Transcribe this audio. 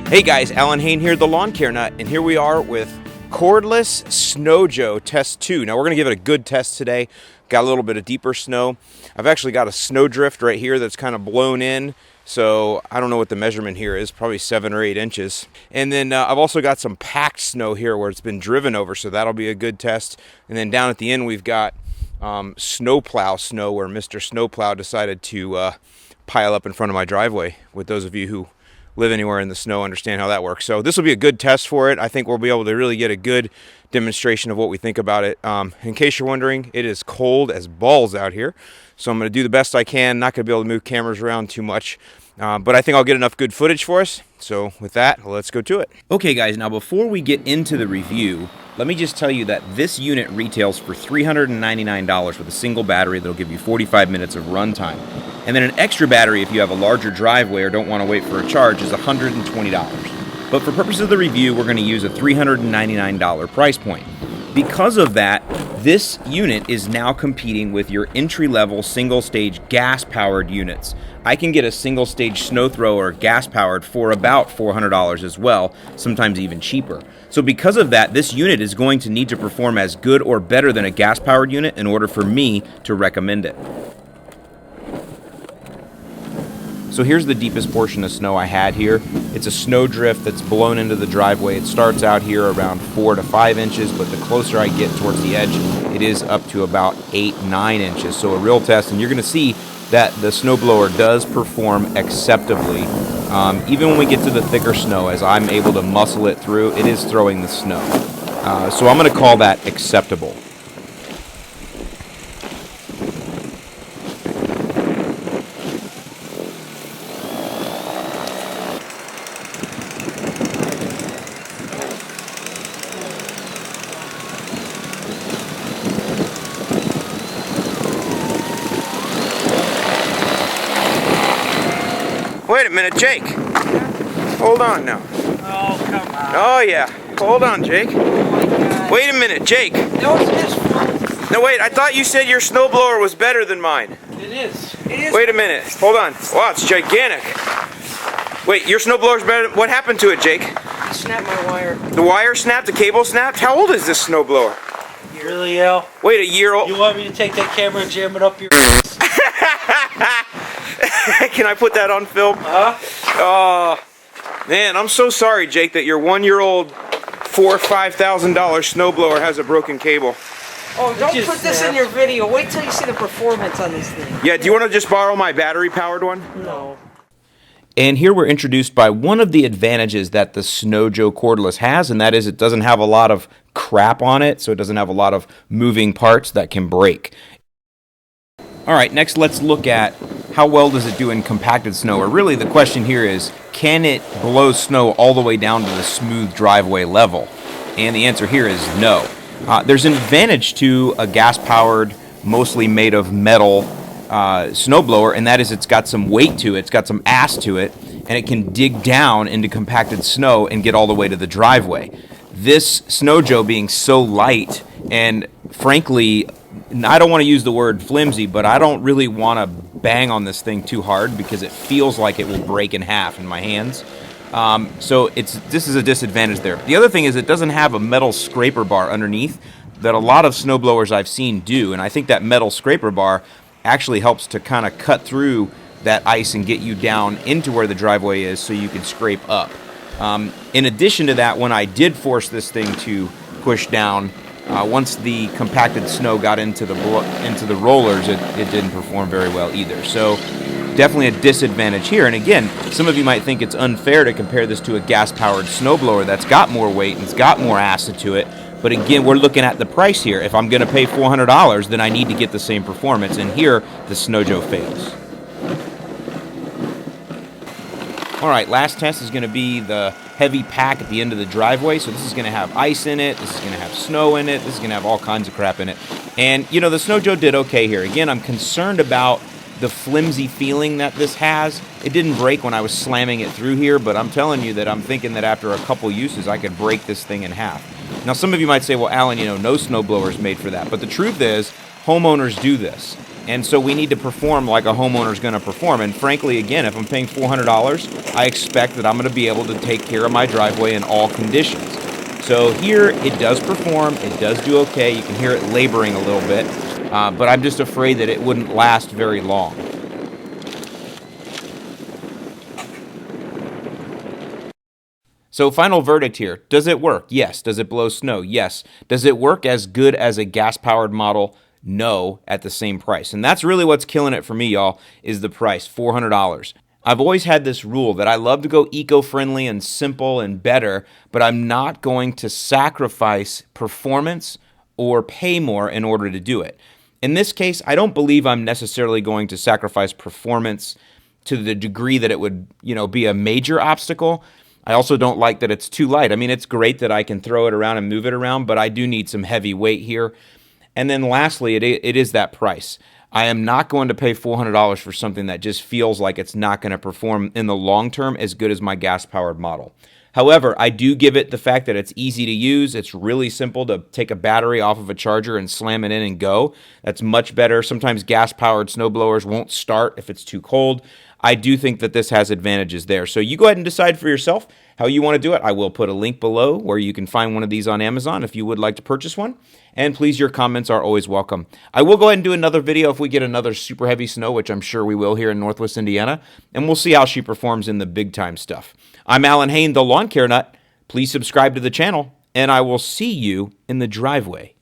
Hey guys, Alan Hain here, the Lawn Care Nut, and here we are with Cordless Snow Joe Test 2. Now we're going to give it a good test today. Got a little bit of deeper snow. I've actually got a snow drift right here that's kind of blown in, so I don't know what the measurement here is, probably 7 or 8 inches. And then I've also got some packed snow here where it's been driven over, so that'll be a good test. And then down at the end we've got snowplow snow where Mr. Snowplow decided to pile up in front of my driveway. With those of you who live anywhere in the snow understand how that works. So this will be a good test for it. I think we'll be able to really get a good demonstration of what we think about it. In case you're wondering, it is cold as balls out here. So I'm going to do the best I can. Not going to be able to move cameras around too much. But I think I'll get enough good footage for us. So with that, let's go to it. Okay guys, now before we get into the review, let me just tell you that this unit retails for $399 with a single battery that'll give you 45 minutes of runtime. And then an extra battery if you have a larger driveway or don't want to wait for a charge is $120. But for purposes of the review, we're going to use a $399 price point. Because of that, this unit is now competing with your entry-level single-stage gas-powered units. I can get a single-stage snow thrower gas-powered for about $400 as well, sometimes even cheaper. So because of that, this unit is going to need to perform as good or better than a gas-powered unit in order for me to recommend it. So here's the deepest portion of snow I had here. It's a snow drift that's blown into the driveway. It starts out here around 4 to 5 inches, but the closer I get towards the edge, it is up to about 8-9 inches. So a real test, and you're going to see that the snowblower does perform acceptably. Even when we get to the thicker snow, as I'm able to muscle it through, it is throwing the snow. So I'm going to call that acceptable. Wait a minute, Jake. Hold on now. Oh, come on. Oh, yeah. Hold on, Jake. Oh, my God. Wait a minute, Jake. That was his fault. No, wait. I thought you said your snowblower was better than mine. It is. It is. Wait a minute. Hold on. Wow, it's gigantic. Wait, your snowblower's better. What happened to it, Jake? I snapped my wire. The wire snapped? The cable snapped? How old is this snowblower? Really, Al? Wait, a year old? You want me to take that camera and jam it up your Can I put that on film? Huh? Man, I'm so sorry, Jake, that your 1-year-old $4,000 or $5,000 snowblower has a broken cable. Oh, don't put this in your video. Wait till you see the performance on this thing. Yeah, do you want to just borrow my battery-powered one? No. And here we're introduced by one of the advantages that the Snow Joe Cordless has, and that is it doesn't have a lot of crap on it, so it doesn't have a lot of moving parts that can break. All right, next let's look at how well does it do in compacted snow, or really the question here is, can it blow snow all the way down to the smooth driveway level? And the answer here is no. There's an advantage to a gas-powered, mostly made of metal snowblower, and that is it's got some weight to it, it's got some ass to it, and it can dig down into compacted snow and get all the way to the driveway. This Snow Joe being so light, and frankly, I don't want to use the word flimsy, but I don't really want to bang on this thing too hard because it feels like it will break in half in my hands. So this is a disadvantage there. The other thing is it doesn't have a metal scraper bar underneath that a lot of snowblowers I've seen do, and I think that metal scraper bar actually helps to kind of cut through that ice and get you down into where the driveway is so you can scrape up. In addition to that, when I did force this thing to push down, once the compacted snow got into the rollers, it didn't perform very well either. So definitely a disadvantage here. And again, some of you might think it's unfair to compare this to a gas-powered snowblower that's got more weight and it's got more acid to it. But again, we're looking at the price here. If I'm going to pay $400, then I need to get the same performance. And here, the Snow Joe fails. All right, last test is going to be the heavy pack at the end of the driveway. So this is going to have ice in it. This is going to have snow in it. This is going to have all kinds of crap in it. And, you know, the Snow Joe did okay here. Again, I'm concerned about the flimsy feeling that this has. It didn't break when I was slamming it through here, but I'm telling you that I'm thinking that after a couple uses, I could break this thing in half. Now, some of you might say, well, Alan, you know, no snowblower is made for that. But the truth is, homeowners do this. And so we need to perform like a homeowner's going to perform. And frankly, again, if I'm paying $400, I expect that I'm going to be able to take care of my driveway in all conditions. So here it does perform, it does do okay. You can hear it laboring a little bit, but I'm just afraid that it wouldn't last very long. So final verdict here. Does it work? Yes. Does it blow snow? Yes. Does it work as good as a gas-powered model? No, at the same price. And that's really what's killing it for me, y'all, is the price, $400. I've always had this rule that I love to go eco-friendly and simple and better, but I'm not going to sacrifice performance or pay more in order to do it. In this case, I don't believe I'm necessarily going to sacrifice performance to the degree that it would, be a major obstacle. I also don't like that it's too light. I mean, it's great that I can throw it around and move it around, but I do need some heavy weight here. And then lastly, it is that price. I am not going to pay $400 for something that just feels like it's not going to perform in the long term as good as my gas-powered model. However, I do give it the fact that it's easy to use. It's really simple to take a battery off of a charger and slam it in and go. That's much better. Sometimes gas-powered snowblowers won't start if it's too cold. I do think that this has advantages there. So you go ahead and decide for yourself how you want to do it. I will put a link below where you can find one of these on Amazon if you would like to purchase one. And please, your comments are always welcome. I will go ahead and do another video if we get another super heavy snow, which I'm sure we will here in Northwest Indiana. And we'll see how she performs in the big time stuff. I'm Alan Hain, the Lawn Care Nut. Please subscribe to the channel, and I will see you in the driveway.